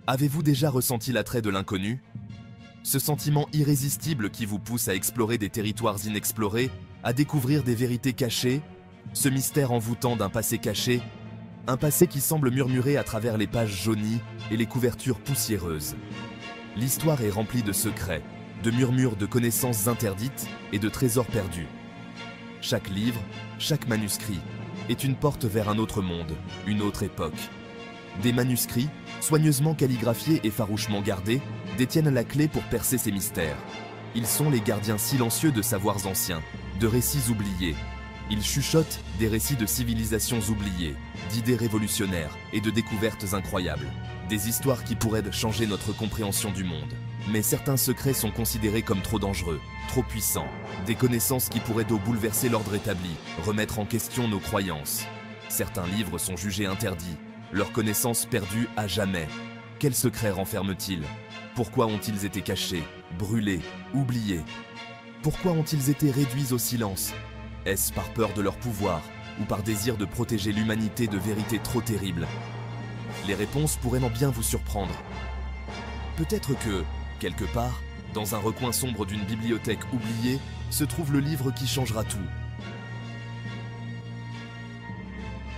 Avez-vous déjà ressenti l'attrait de l'inconnu? Ce sentiment irrésistible qui vous pousse à explorer des territoires inexplorés, à découvrir des vérités cachées, ce mystère envoûtant d'un passé caché, un passé qui semble murmurer à travers les pages jaunies et les couvertures poussiéreuses. L'histoire est remplie de secrets, de murmures de connaissances interdites et de trésors perdus. Chaque livre, chaque manuscrit est une porte vers un autre monde, une autre époque. Des manuscrits, soigneusement calligraphiés et farouchement gardés, détiennent la clé pour percer ces mystères. Ils sont les gardiens silencieux de savoirs anciens, de récits oubliés. Ils chuchotent des récits de civilisations oubliées, d'idées révolutionnaires et de découvertes incroyables. Des histoires qui pourraient changer notre compréhension du monde. Mais certains secrets sont considérés comme trop dangereux, trop puissants. Des connaissances qui pourraient bouleverser l'ordre établi, remettre en question nos croyances. Certains livres sont jugés interdits, leurs connaissances perdues à jamais. Quels secrets renferment-ils? Pourquoi ont-ils été cachés, brûlés, oubliés? Pourquoi ont-ils été réduits au silence? Est-ce par peur de leur pouvoir ou par désir de protéger l'humanité de vérités trop terribles? Les réponses pourraient bien vous surprendre. Peut-être que, quelque part, dans un recoin sombre d'une bibliothèque oubliée, se trouve le livre qui changera tout.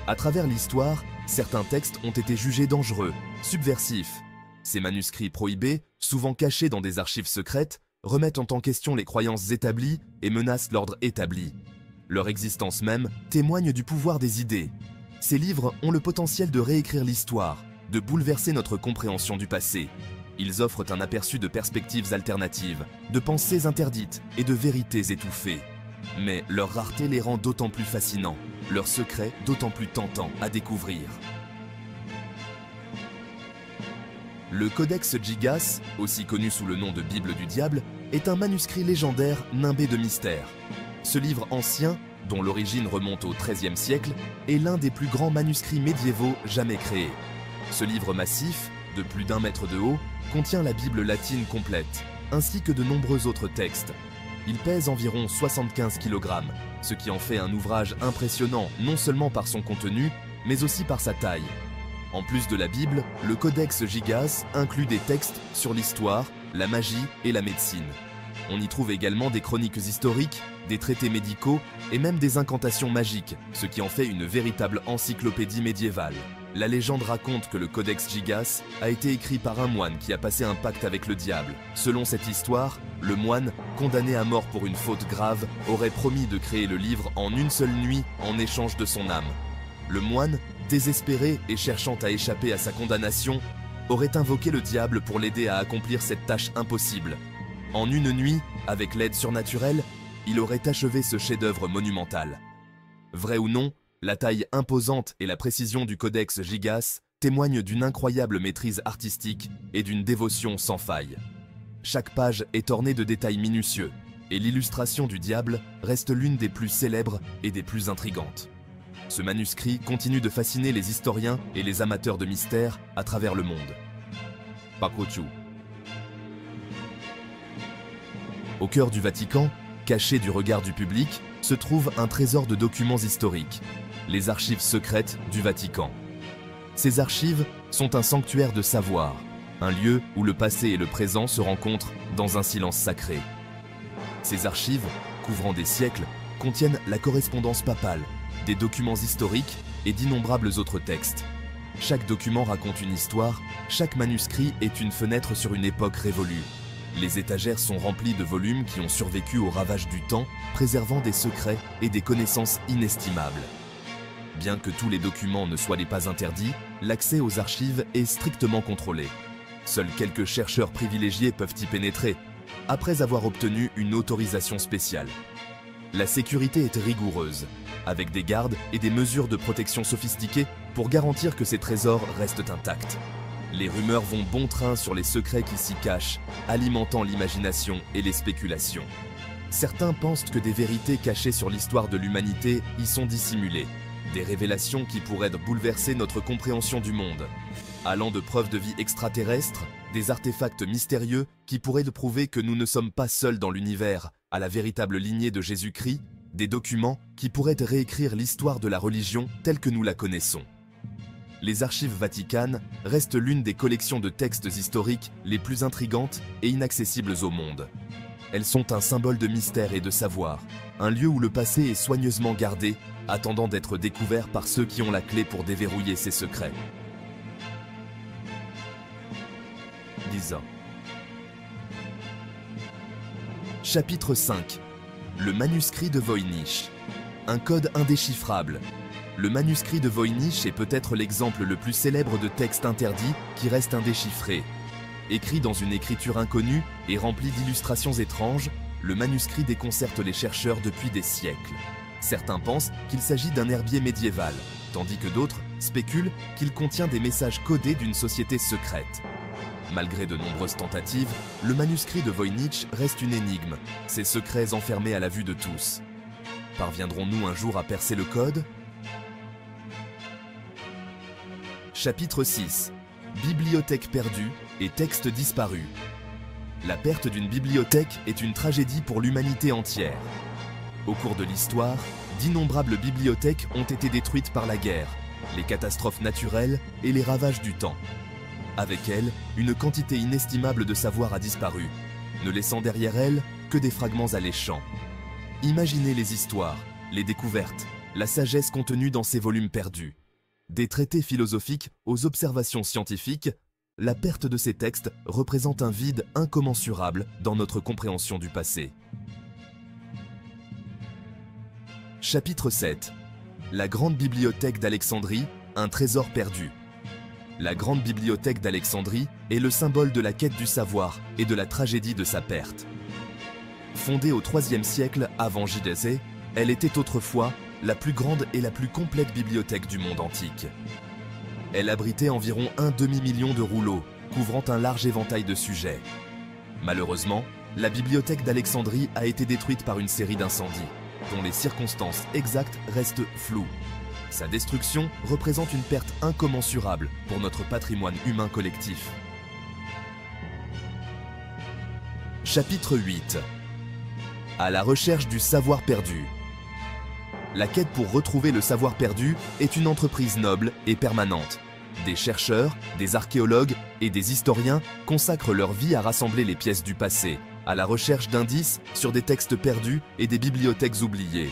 À travers l'histoire, certains textes ont été jugés dangereux, subversifs. Ces manuscrits prohibés, souvent cachés dans des archives secrètes, remettent en question les croyances établies et menacent l'ordre établi. Leur existence même témoigne du pouvoir des idées. Ces livres ont le potentiel de réécrire l'histoire, de bouleverser notre compréhension du passé. Ils offrent un aperçu de perspectives alternatives, de pensées interdites et de vérités étouffées. Mais leur rareté les rend d'autant plus fascinants, leurs secrets d'autant plus tentants à découvrir. Le Codex Gigas, aussi connu sous le nom de Bible du Diable, est un manuscrit légendaire nimbé de mystères. Ce livre ancien, dont l'origine remonte au XIIIe siècle, est l'un des plus grands manuscrits médiévaux jamais créés. Ce livre massif, de plus d'1 mètre de haut, contient la Bible latine complète, ainsi que de nombreux autres textes. Il pèse environ 75 kg, ce qui en fait un ouvrage impressionnant non seulement par son contenu, mais aussi par sa taille. En plus de la Bible, le Codex Gigas inclut des textes sur l'histoire, la magie et la médecine. On y trouve également des chroniques historiques, des traités médicaux et même des incantations magiques, ce qui en fait une véritable encyclopédie médiévale. La légende raconte que le Codex Gigas a été écrit par un moine qui a passé un pacte avec le diable. Selon cette histoire, le moine, condamné à mort pour une faute grave, aurait promis de créer le livre en une seule nuit en échange de son âme. Le moine, désespéré et cherchant à échapper à sa condamnation, aurait invoqué le diable pour l'aider à accomplir cette tâche impossible. En une nuit, avec l'aide surnaturelle, il aurait achevé ce chef-d'œuvre monumental. Vrai ou non, la taille imposante et la précision du Codex Gigas témoignent d'une incroyable maîtrise artistique et d'une dévotion sans faille. Chaque page est ornée de détails minutieux, et l'illustration du diable reste l'une des plus célèbres et des plus intrigantes. Ce manuscrit continue de fasciner les historiens et les amateurs de mystères à travers le monde. Pakochu. Au cœur du Vatican, caché du regard du public, se trouve un trésor de documents historiques, les archives secrètes du Vatican. Ces archives sont un sanctuaire de savoir, un lieu où le passé et le présent se rencontrent dans un silence sacré. Ces archives, couvrant des siècles, contiennent la correspondance papale, des documents historiques et d'innombrables autres textes. Chaque document raconte une histoire, chaque manuscrit est une fenêtre sur une époque révolue. Les étagères sont remplies de volumes qui ont survécu aux ravages du temps, préservant des secrets et des connaissances inestimables. Bien que tous les documents ne soient pas interdits, l'accès aux archives est strictement contrôlé. Seuls quelques chercheurs privilégiés peuvent y pénétrer, après avoir obtenu une autorisation spéciale. La sécurité est rigoureuse, avec des gardes et des mesures de protection sophistiquées pour garantir que ces trésors restent intacts. Les rumeurs vont bon train sur les secrets qui s'y cachent, alimentant l'imagination et les spéculations. Certains pensent que des vérités cachées sur l'histoire de l'humanité y sont dissimulées, des révélations qui pourraient bouleverser notre compréhension du monde, allant de preuves de vie extraterrestres, des artefacts mystérieux qui pourraient prouver que nous ne sommes pas seuls dans l'univers, à la véritable lignée de Jésus-Christ, des documents qui pourraient réécrire l'histoire de la religion telle que nous la connaissons. Les archives vaticanes restent l'une des collections de textes historiques les plus intrigantes et inaccessibles au monde. Elles sont un symbole de mystère et de savoir, un lieu où le passé est soigneusement gardé, attendant d'être découvert par ceux qui ont la clé pour déverrouiller ses secrets. 10 ans. Chapitre 5. Le manuscrit de Voynich. Un code indéchiffrable. Le manuscrit de Voynich est peut-être l'exemple le plus célèbre de texte interdit qui reste indéchiffré. Écrit dans une écriture inconnue et rempli d'illustrations étranges, le manuscrit déconcerte les chercheurs depuis des siècles. Certains pensent qu'il s'agit d'un herbier médiéval, tandis que d'autres spéculent qu'il contient des messages codés d'une société secrète. Malgré de nombreuses tentatives, le manuscrit de Voynich reste une énigme, ses secrets enfermés à la vue de tous. Parviendrons-nous un jour à percer le code ? Chapitre 6. Bibliothèque perdue et textes disparus. La perte d'une bibliothèque est une tragédie pour l'humanité entière. Au cours de l'histoire, d'innombrables bibliothèques ont été détruites par la guerre, les catastrophes naturelles et les ravages du temps. Avec elles, une quantité inestimable de savoir a disparu, ne laissant derrière elles que des fragments alléchants. Imaginez les histoires, les découvertes, la sagesse contenue dans ces volumes perdus. Des traités philosophiques aux observations scientifiques, la perte de ces textes représente un vide incommensurable dans notre compréhension du passé. Chapitre 7. La Grande Bibliothèque d'Alexandrie, un trésor perdu. La Grande Bibliothèque d'Alexandrie est le symbole de la quête du savoir et de la tragédie de sa perte. Fondée au IIIe siècle avant JDC, elle était autrefois la plus grande et la plus complète bibliothèque du monde antique. Elle abritait environ un demi-million de rouleaux, couvrant un large éventail de sujets. Malheureusement, la bibliothèque d'Alexandrie a été détruite par une série d'incendies, dont les circonstances exactes restent floues. Sa destruction représente une perte incommensurable pour notre patrimoine humain collectif. Chapitre 8. À la recherche du savoir perdu. La quête pour retrouver le savoir perdu est une entreprise noble et permanente. Des chercheurs, des archéologues et des historiens consacrent leur vie à rassembler les pièces du passé, à la recherche d'indices sur des textes perdus et des bibliothèques oubliées.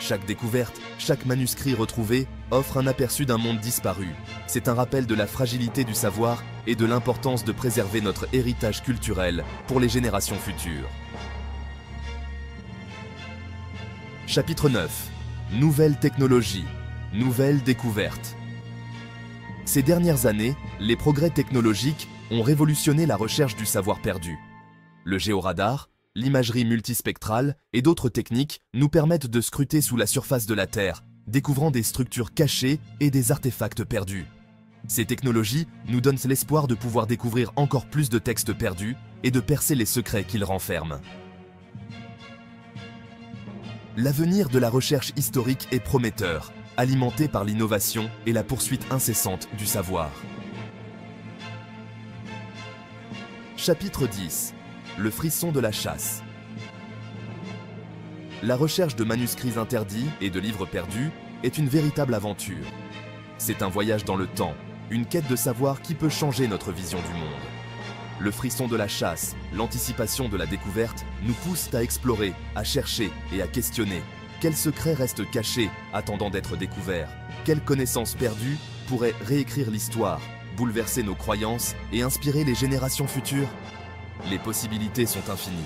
Chaque découverte, chaque manuscrit retrouvé offre un aperçu d'un monde disparu. C'est un rappel de la fragilité du savoir et de l'importance de préserver notre héritage culturel pour les générations futures. Chapitre 9. Nouvelles technologies, nouvelles découvertes. Ces dernières années, les progrès technologiques ont révolutionné la recherche du savoir perdu. Le géoradar, l'imagerie multispectrale et d'autres techniques nous permettent de scruter sous la surface de la Terre, découvrant des structures cachées et des artefacts perdus. Ces technologies nous donnent l'espoir de pouvoir découvrir encore plus de textes perdus et de percer les secrets qu'ils renferment. L'avenir de la recherche historique est prometteur, alimenté par l'innovation et la poursuite incessante du savoir. Chapitre 10. Le frisson de la chasse. La recherche de manuscrits interdits et de livres perdus est une véritable aventure. C'est un voyage dans le temps, une quête de savoir qui peut changer notre vision du monde. Le frisson de la chasse, l'anticipation de la découverte nous poussent à explorer, à chercher et à questionner. Quels secrets restent cachés, attendant d'être découverts? Quelles connaissances perdues pourraient réécrire l'histoire, bouleverser nos croyances et inspirer les générations futures? Les possibilités sont infinies.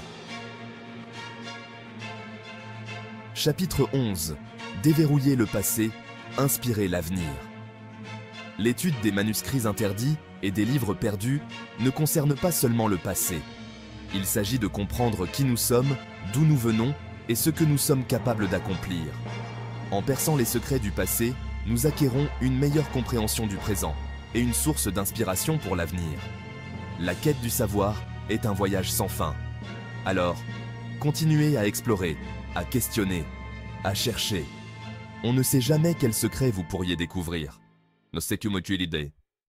Chapitre 11. Déverrouiller le passé, inspirer l'avenir. L'étude des manuscrits interdits et des livres perdus ne concerne pas seulement le passé. Il s'agit de comprendre qui nous sommes, d'où nous venons et ce que nous sommes capables d'accomplir. En perçant les secrets du passé, nous acquérons une meilleure compréhension du présent et une source d'inspiration pour l'avenir. La quête du savoir est un voyage sans fin. Alors, continuez à explorer, à questionner, à chercher. On ne sait jamais quel secret vous pourriez découvrir. No sé qué mucho idée.